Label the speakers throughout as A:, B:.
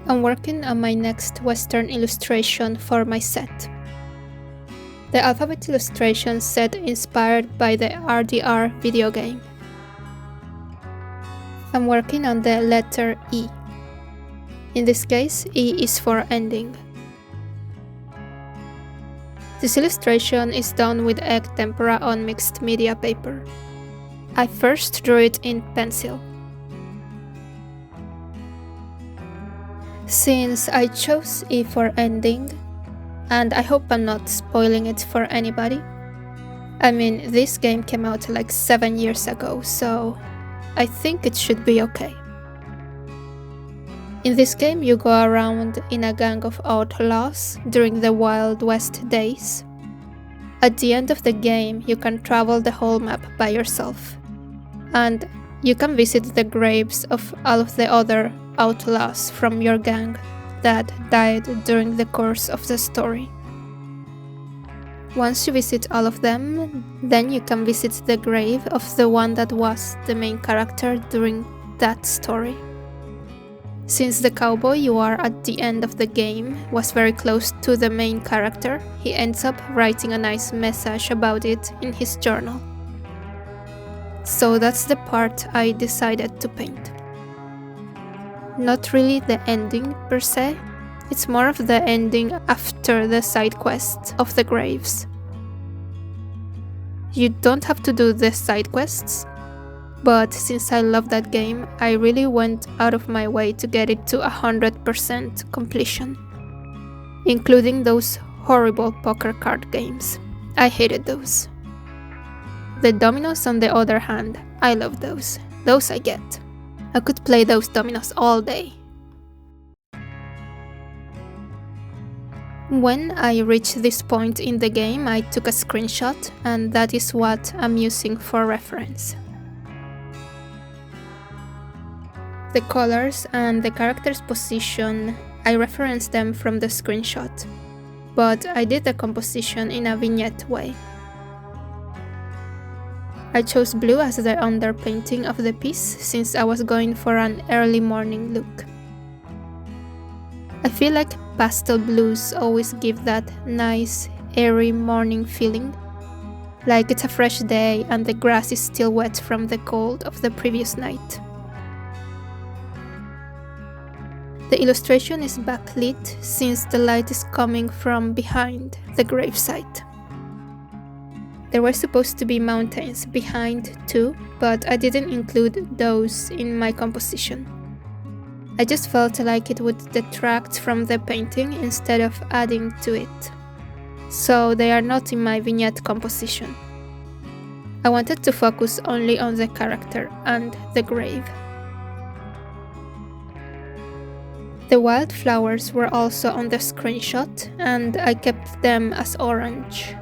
A: I'm working on my next Western illustration for my set. The alphabet illustration set inspired by the RDR video game. I'm working on the letter E. In this case, E is for ending. This illustration is done with egg tempera on mixed media paper. I first drew it in pencil. Since I chose E for ending, and I hope I'm not spoiling it for anybody. I mean, this game came out like 7 years ago, so I think it should be okay. In this game, you go around in a gang of outlaws during the Wild West days. At the end of the game, you can travel the whole map by yourself. And you can visit the graves of all of the other outlaws from your gang that died during the course of the story. Once you visit all of them, then you can visit the grave of the one that was the main character during that story. Since the cowboy you are at the end of the game was very close to the main character, he ends up writing a nice message about it in his journal. So that's the part I decided to paint. Not really the ending per se, it's more of the ending after the side quests of the graves. You don't have to do the side quests, but since I love that game, I really went out of my way to get it to 100% completion, including those horrible poker card games. I hated those. The dominoes, on the other hand, I love those. Those I get. I could play those dominoes all day. When I reached this point in the game, I took a screenshot, and that is what I'm using for reference. The colors and the character's position, I referenced them from the screenshot, but I did the composition in a vignette way. I chose blue as the underpainting of the piece since I was going for an early morning look. I feel like pastel blues always give that nice, airy morning feeling, like it's a fresh day and the grass is still wet from the cold of the previous night. The illustration is backlit since the light is coming from behind the gravesite. There were supposed to be mountains behind too, but I didn't include those in my composition. I just felt like it would detract from the painting instead of adding to it. So they are not in my vignette composition. I wanted to focus only on the character and the grave. The wildflowers were also on the screenshot, and I kept them as orange.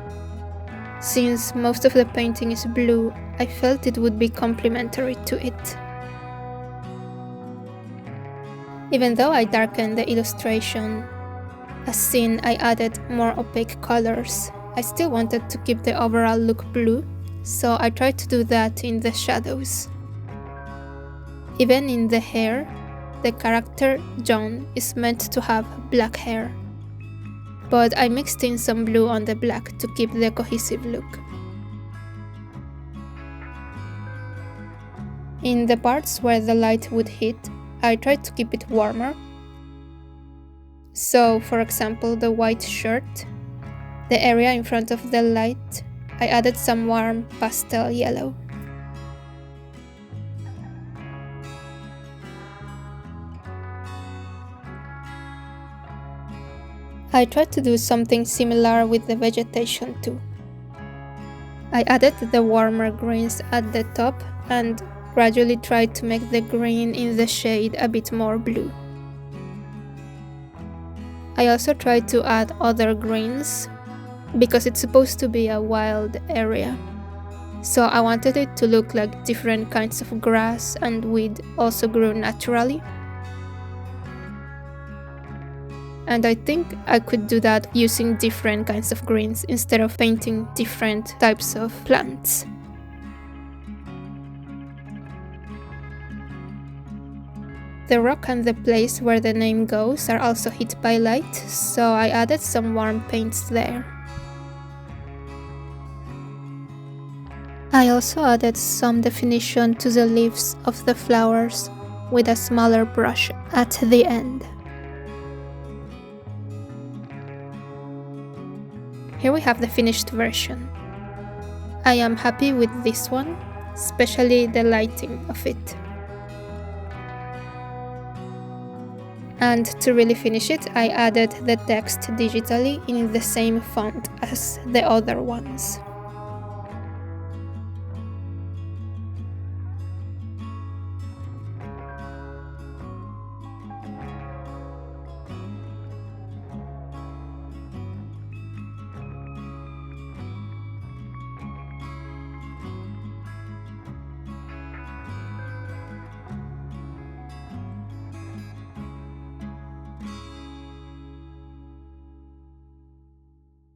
A: Since most of the painting is blue, I felt it would be complementary to it. Even though I darkened the illustration, as seen I added more opaque colors, I still wanted to keep the overall look blue, so I tried to do that in the shadows. Even in the hair, the character John is meant to have black hair, but I mixed in some blue on the black to keep the cohesive look. In the parts where the light would hit, I tried to keep it warmer. So, for example, the white shirt, the area in front of the light, I added some warm pastel yellow. I tried to do something similar with the vegetation too. I added the warmer greens at the top and gradually tried to make the green in the shade a bit more blue. I also tried to add other greens because it's supposed to be a wild area. So I wanted it to look like different kinds of grass and weed also grew naturally. And I think I could do that using different kinds of greens instead of painting different types of plants. The rock and the place where the name goes are also hit by light, so I added some warm paints there. I also added some definition to the leaves of the flowers with a smaller brush at the end. Here we have the finished version. I am happy with this one, especially the lighting of it. And to really finish it, I added the text digitally in the same font as the other ones.